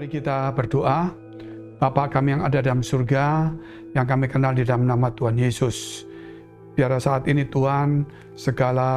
Mari kita berdoa. Bapa kami yang ada dalam surga, yang kami kenal di dalam nama Tuhan Yesus. Biar saat ini Tuhan, segala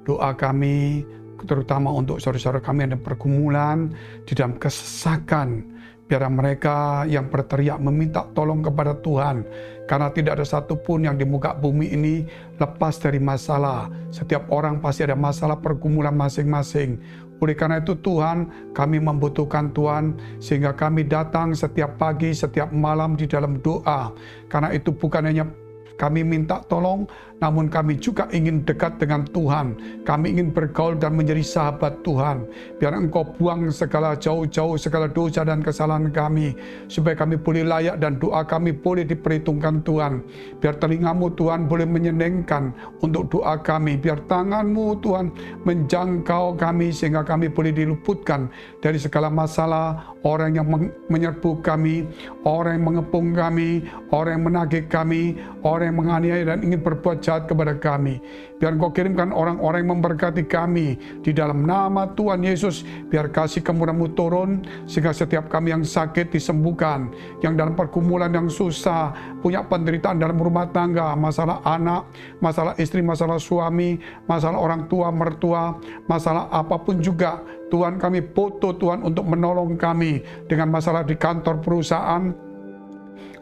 doa kami, terutama untuk saudara-saudara kami yang ada pergumulan, di dalam kesesakan, biar mereka yang berteriak meminta tolong kepada Tuhan. Karena tidak ada satupun yang di muka bumi ini lepas dari masalah. Setiap orang pasti ada masalah pergumulan masing-masing. Oleh karena itu Tuhan, kami membutuhkan Tuhan, sehingga kami datang setiap pagi, setiap malam di dalam doa. Karena itu bukan hanya kami minta tolong, namun kami juga ingin dekat dengan Tuhan. Kami ingin bergaul dan menjadi sahabat Tuhan. Biar Engkau buang segala jauh-jauh, segala dosa dan kesalahan kami. Supaya kami boleh layak dan doa kami boleh diperhitungkan Tuhan. Biar telingamu Tuhan boleh menyenangkan untuk doa kami. Biar tanganmu Tuhan menjangkau kami sehingga kami boleh diluputkan dari segala masalah. Orang yang menyerbu kami, orang yang mengepung kami, orang yang menagih kami, orang yang menganiaya dan ingin berbuat jahat kepada kami. Biar Engkau kirimkan orang-orang yang memberkati kami di dalam nama Tuhan Yesus. Biar kasih kemurahan-Mu turun sehingga setiap kami yang sakit disembuhkan, yang dalam pergumulan yang susah, punya penderitaan dalam rumah tangga, masalah anak, masalah istri, masalah suami, masalah orang tua, mertua, masalah apapun juga. Tuhan, kami butuh Tuhan untuk menolong kami dengan masalah di kantor perusahaan,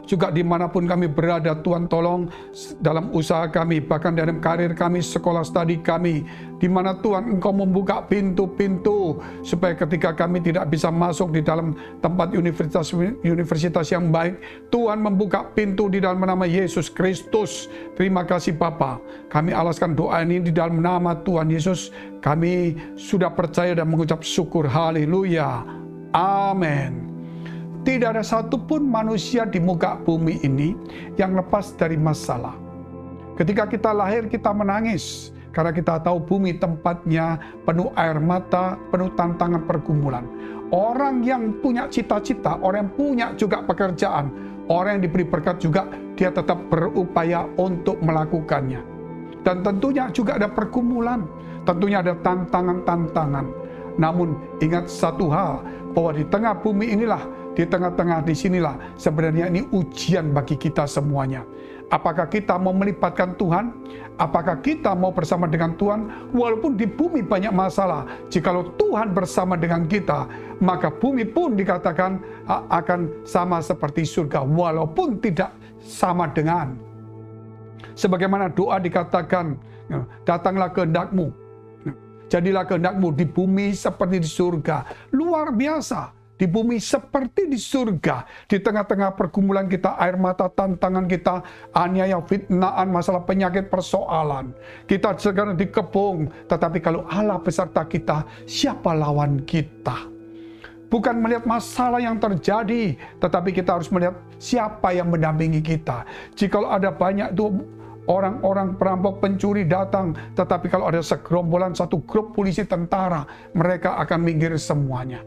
juga dimanapun kami berada. Tuhan tolong dalam usaha kami, bahkan dalam karir kami, sekolah studi kami, di mana Tuhan Engkau membuka pintu-pintu supaya ketika kami tidak bisa masuk di dalam tempat universitas yang baik, Tuhan membuka pintu di dalam nama Yesus Kristus. Terima kasih Bapa. Kami alaskan doa ini di dalam nama Tuhan Yesus. Kami sudah percaya dan mengucap syukur. Haleluya. Amin. Tidak ada satupun manusia di muka bumi ini yang lepas dari masalah. Ketika kita lahir, kita menangis. Karena kita tahu bumi tempatnya penuh air mata, penuh tantangan pergumulan. Orang yang punya cita-cita, orang yang punya juga pekerjaan, orang yang diberi berkat juga, dia tetap berupaya untuk melakukannya. Dan tentunya juga ada pergumulan, tentunya ada tantangan-tantangan. Namun ingat satu hal, bahwa di tengah bumi inilah, di tengah-tengah di sinilah sebenarnya ini ujian bagi kita semuanya. Apakah kita mau melibatkan Tuhan? Apakah kita mau bersama dengan Tuhan? Walaupun di bumi banyak masalah, jikalau Tuhan bersama dengan kita, maka bumi pun dikatakan akan sama seperti surga, walaupun tidak sama dengan. Sebagaimana doa dikatakan, datanglah kehendak-Mu, jadilah kehendak-Mu di bumi seperti di surga. Luar biasa. Di bumi seperti di surga. Di tengah-tengah pergumulan kita, air mata, tantangan kita, aniaya, fitnaan, masalah penyakit, persoalan. Kita sekarang dikepung. Tetapi kalau Allah beserta kita, siapa lawan kita? Bukan melihat masalah yang terjadi, tetapi kita harus melihat siapa yang mendampingi kita. Jikalau ada banyak itu orang-orang perampok, pencuri datang, tetapi kalau ada segerombolan, satu grup polisi, tentara, mereka akan minggir semuanya.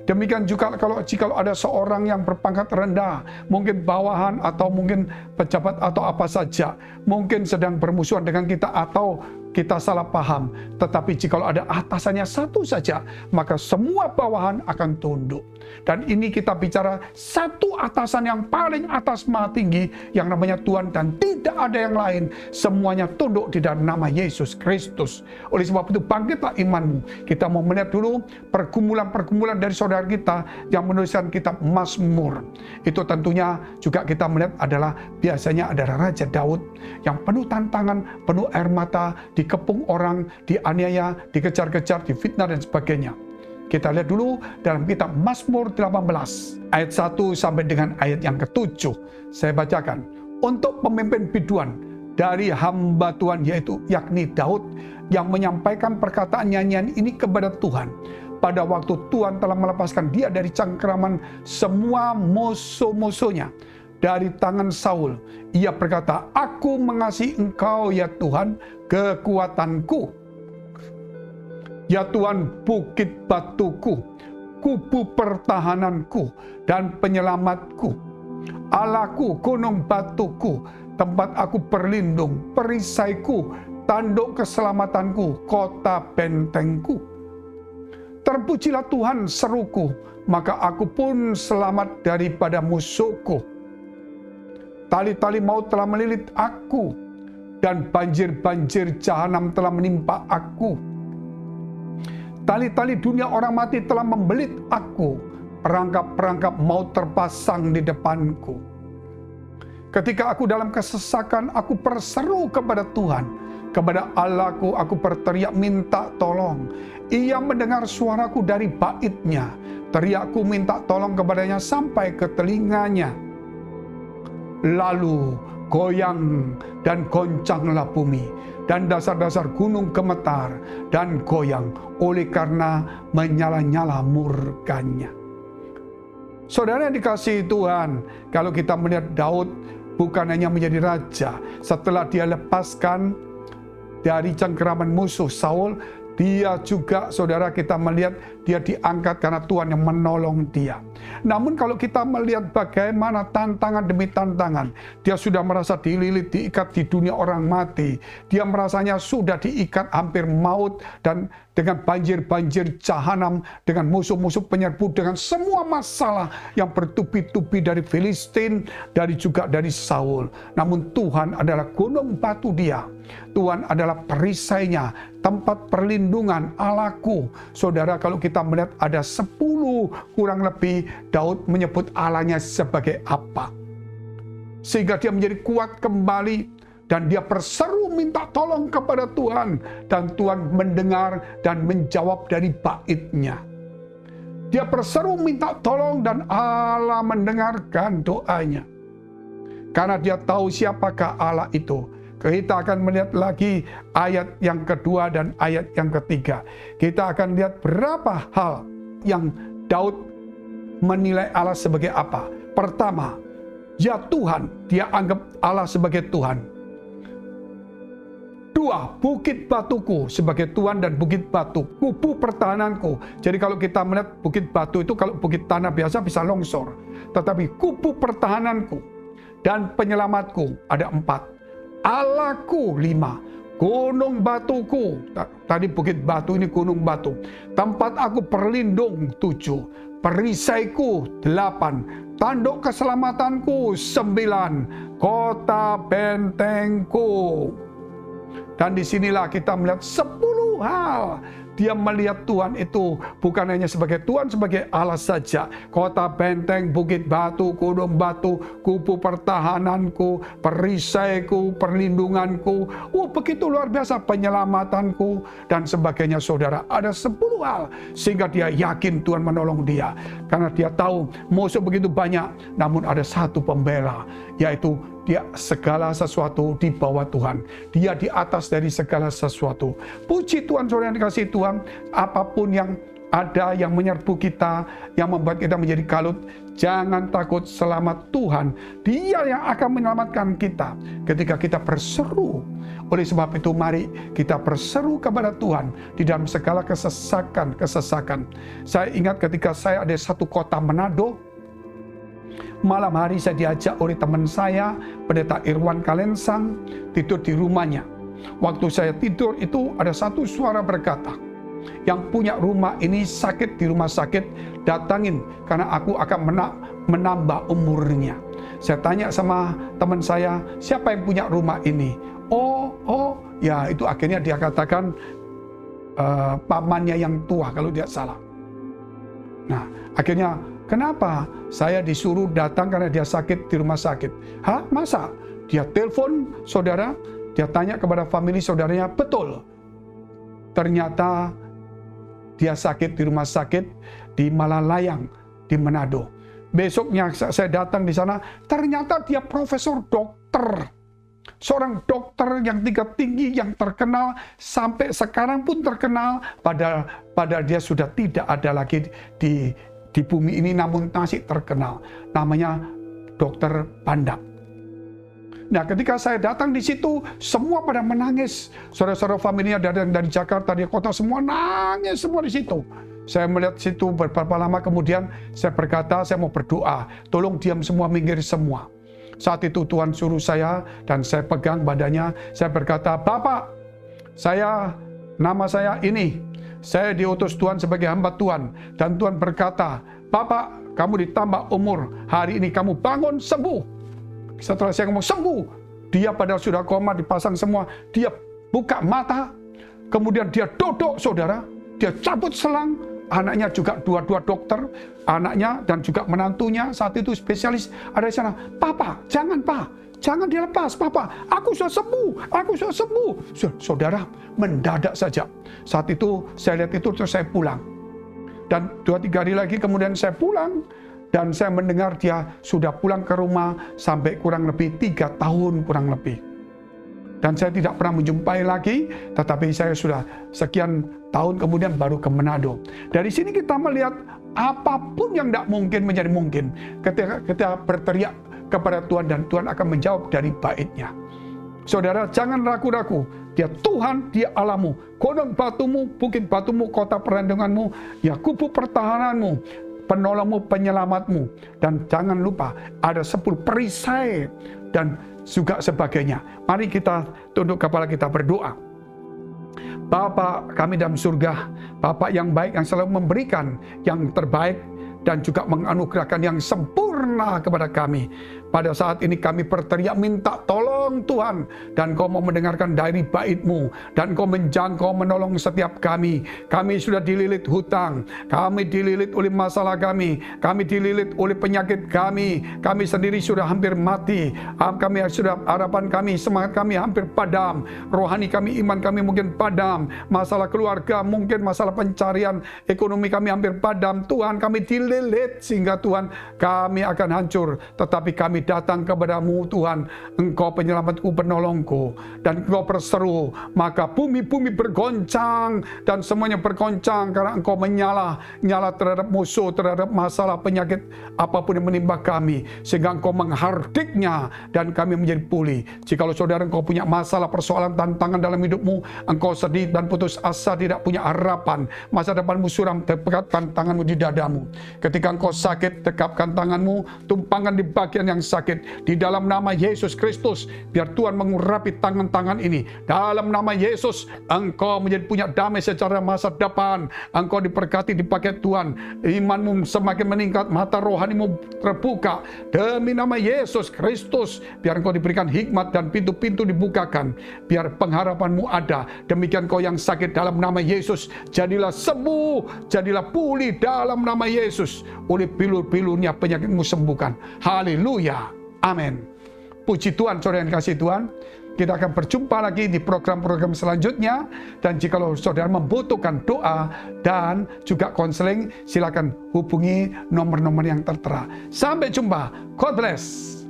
Demikian juga jika ada seorang yang berpangkat rendah, mungkin bawahan atau mungkin pejabat atau apa saja, mungkin sedang bermusuhan dengan kita atau kita salah paham. Tetapi jika ada atasannya satu saja, maka semua bawahan akan tunduk. Dan ini kita bicara satu atasan yang paling atas maha tinggi, yang namanya Tuhan, dan tidak ada yang lain. Semuanya tunduk di dalam nama Yesus Kristus. Oleh sebab itu bangkitlah imanmu. Kita mau melihat dulu pergumulan-pergumulan dari saudara kita yang menuliskan kitab Mazmur. Itu tentunya juga kita melihat adalah biasanya adalah Raja Daud yang penuh tantangan, penuh air mata, dikepung orang, dianiaya, dikejar-kejar, difitnah dan sebagainya. Kita lihat dulu dalam kitab Mazmur 18 ayat 1 sampai dengan ayat yang ke-7. Saya bacakan. Untuk pemimpin biduan dari hamba Tuhan, yaitu yakni Daud, yang menyampaikan perkataan nyanyian ini kepada Tuhan pada waktu Tuhan telah melepaskan dia dari cengkeraman semua musuh-musuhnya, dari tangan Saul. Ia berkata, aku mengasihi Engkau ya Tuhan, kekuatanku. Ya Tuhan, bukit batuku, kubu pertahananku dan penyelamatku. Allahku, gunung batuku, tempat aku berlindung, perisaiku, tanduk keselamatanku, kota bentengku. Terpujilah Tuhan, seruku, maka aku pun selamat daripada musuhku. Tali-tali maut telah melilit aku, dan banjir-banjir jahanam telah menimpa aku. Tali-tali dunia orang mati telah membelit aku, perangkap-perangkap maut terpasang di depanku. Ketika aku dalam kesesakan, aku berseru kepada Tuhan, kepada Allahku aku berteriak minta tolong. Ia mendengar suaraku dari baitnya, teriakku minta tolong kepadanya sampai ke telinganya. Lalu goyang dan goncanglah bumi, dan dasar-dasar gunung gemetar dan goyang oleh karena menyala-nyala murkanya. Saudara yang dikasihi Tuhan, kalau kita melihat Daud bukan hanya menjadi raja, setelah dia lepaskan dari cengkeraman musuh Saul, dia juga, saudara, kita melihat dia diangkat karena Tuhan yang menolong dia. Namun kalau kita melihat bagaimana tantangan demi tantangan, dia sudah merasa dililit, diikat di dunia orang mati. Dia merasanya sudah diikat hampir maut, dan dengan banjir-banjir jahanam, dengan musuh-musuh penyerbu, dengan semua masalah yang bertubi-tubi dari Filistin, juga dari Saul. Namun Tuhan adalah gunung batu dia. Tuhan adalah perisainya, tempat perlindungan Allahku. Saudara, kalau kita melihat ada 10 kurang lebih, Daud menyebut Allahnya sebagai apa. Sehingga dia menjadi kuat kembali, dan dia berseru minta tolong kepada Tuhan, dan Tuhan mendengar dan menjawab dari baitnya. Dia berseru minta tolong dan Allah mendengarkan doanya. Karena dia tahu siapakah Allah itu. Kita akan melihat lagi ayat yang kedua dan ayat yang ketiga. Kita akan lihat berapa hal yang Daud menilai Allah sebagai apa. Pertama, ya Tuhan, dia anggap Allah sebagai Tuhan. Dua, bukit batuku sebagai Tuhan dan bukit batu, kubu pertahananku. Jadi kalau kita melihat bukit batu itu, kalau bukit tanah biasa bisa longsor. Tetapi kubu pertahananku dan penyelamatku ada 4. Allahku 5, gunung batuku. Tadi bukit batu, ini gunung batu. Tempat aku berlindung 7, perisaiku 8, tanduk keselamatanku 9, kota bentengku. Dan disinilah kita melihat 10 hal. Dia melihat Tuhan itu bukan hanya sebagai Tuhan, sebagai Allah saja. Kota benteng, bukit batu, gunung batu, kubu pertahananku, perisaiku, perlindunganku. Begitu luar biasa, penyelamatanku, dan sebagainya, saudara. Ada 10 hal. Sehingga dia yakin Tuhan menolong dia. Karena dia tahu musuh begitu banyak, namun ada satu pembela, yaitu dia segala sesuatu di bawah Tuhan. Dia di atas dari segala sesuatu. Puji Tuhan, saudara yang dikasihi Tuhan. Apapun yang ada yang menyerbu kita, yang membuat kita menjadi kalut, jangan takut, selamat Tuhan. Dia yang akan menyelamatkan kita ketika kita berseru. Oleh sebab itu, mari kita berseru kepada Tuhan di dalam segala kesesakan. Saya ingat ketika saya ada satu kota Manado, malam hari saya diajak oleh teman saya, Pendeta Irwan Kalensang, tidur di rumahnya. Waktu saya tidur itu ada satu suara berkata, yang punya rumah ini sakit di rumah sakit, datangin karena aku akan menambah umurnya. Saya tanya sama teman saya, siapa yang punya rumah ini? Oh, ya itu akhirnya dia katakan pamannya yang tua kalau tidak salah. Nah, akhirnya kenapa saya disuruh datang karena dia sakit di rumah sakit? Hah, masa? Dia telepon saudara, dia tanya kepada famili saudaranya, betul. Ternyata dia sakit di rumah sakit di Malalayang, di Manado. Besoknya saya datang di sana, ternyata dia profesor dokter. Seorang dokter yang tingkat tinggi, yang terkenal, sampai sekarang pun terkenal, padahal dia sudah tidak ada lagi di bumi ini, namun masih terkenal. Namanya Dokter Pandap. Nah, ketika saya datang di situ, semua pada menangis. Saudara-saudara familinya dari Jakarta, dari kota, semua nangis semua di situ. Saya melihat situ beberapa lama kemudian, saya berkata, saya mau berdoa. Tolong diam semua, minggir semua. Saat itu Tuhan suruh saya, dan saya pegang badannya. Saya berkata, Bapak, nama saya ini. Saya diutus Tuhan sebagai hamba Tuhan. Dan Tuhan berkata, Bapak, kamu ditambah umur. Hari ini kamu bangun sembuh. Setelah saya ngomong sembuh, dia padahal sudah koma, dipasang semua. Dia buka mata, kemudian dia duduk, saudara. Dia cabut selang. Anaknya juga dua-dua dokter, anaknya dan juga menantunya saat itu spesialis ada di sana. Papa, jangan jangan dilepas, Papa. Aku sudah sembuh, aku sudah sembuh. Saudara, mendadak saja. Saat itu saya lihat itu terus saya pulang. Dan 2-3 hari lagi kemudian saya pulang. Dan saya mendengar dia sudah pulang ke rumah sampai kurang lebih 3 tahun kurang lebih. Dan saya tidak pernah menjumpai lagi, tetapi saya sudah sekian tahun kemudian baru ke Manado. Dari sini kita melihat apapun yang tidak mungkin menjadi mungkin ketika kita berteriak kepada Tuhan dan Tuhan akan menjawab dari bait-Nya. Saudara, jangan ragu-ragu. Dia Tuhan, Dia Allahmu, gunung batumu, bukit batumu, kota perlindunganmu, ya kubu pertahananmu, penolongmu, penyelamatmu. Dan jangan lupa ada 10 perisai dan juga sebagainya. Mari kita tunduk kepala kita berdoa. Bapa kami dalam surga, Bapa yang baik yang selalu memberikan yang terbaik dan juga menganugerahkan yang sempurna kepada kami. Pada saat ini kami berteriak minta tolong Tuhan, dan Kau mau mendengarkan dari bait-Mu, dan Kau menjangkau menolong setiap kami. Kami sudah dililit hutang, kami dililit oleh masalah kami dililit oleh penyakit kami sendiri sudah hampir mati, kami sudah harapan kami, semangat kami hampir padam, rohani kami, iman kami mungkin padam, masalah keluarga mungkin, masalah pencarian ekonomi kami hampir padam. Tuhan, kami dililit sehingga Tuhan kami akan hancur, tetapi kami datang kepadamu Tuhan, Engkau penyelamatku, penolongku, dan Engkau berseru, maka bumi-bumi bergoncang dan semuanya bergoncang karena Engkau nyala terhadap musuh, terhadap masalah penyakit apapun yang menimpa kami, sehingga Engkau menghardiknya dan kami menjadi pulih. Jikalau saudara Engkau punya masalah, persoalan, tantangan dalam hidupmu, Engkau sedih dan putus asa, tidak punya harapan, masa depanmu suram, dekapkan tanganmu di dadamu. Ketika Engkau sakit, dekapkan tanganmu, tumpangkan di bagian yang sakit. Di dalam nama Yesus Kristus, biar Tuhan mengurapi tangan-tangan ini. Dalam nama Yesus, engkau menjadi punya damai secara masa depan. Engkau diberkati, dipakai Tuhan. Imanmu semakin meningkat, mata rohanimu terbuka. Demi nama Yesus Kristus, biar engkau diberikan hikmat dan pintu-pintu dibukakan. Biar pengharapanmu ada. Demikian kau yang sakit, dalam nama Yesus, jadilah sembuh, jadilah pulih dalam nama Yesus. Oleh bilur-bilurnya penyakitmu sembuhkan. Haleluya. Amin. Puji Tuhan, saudara yang kasih Tuhan. Kita akan berjumpa lagi di program-program selanjutnya. Dan jika saudara membutuhkan doa dan juga konseling, silakan hubungi nomor-nomor yang tertera. Sampai jumpa. God bless.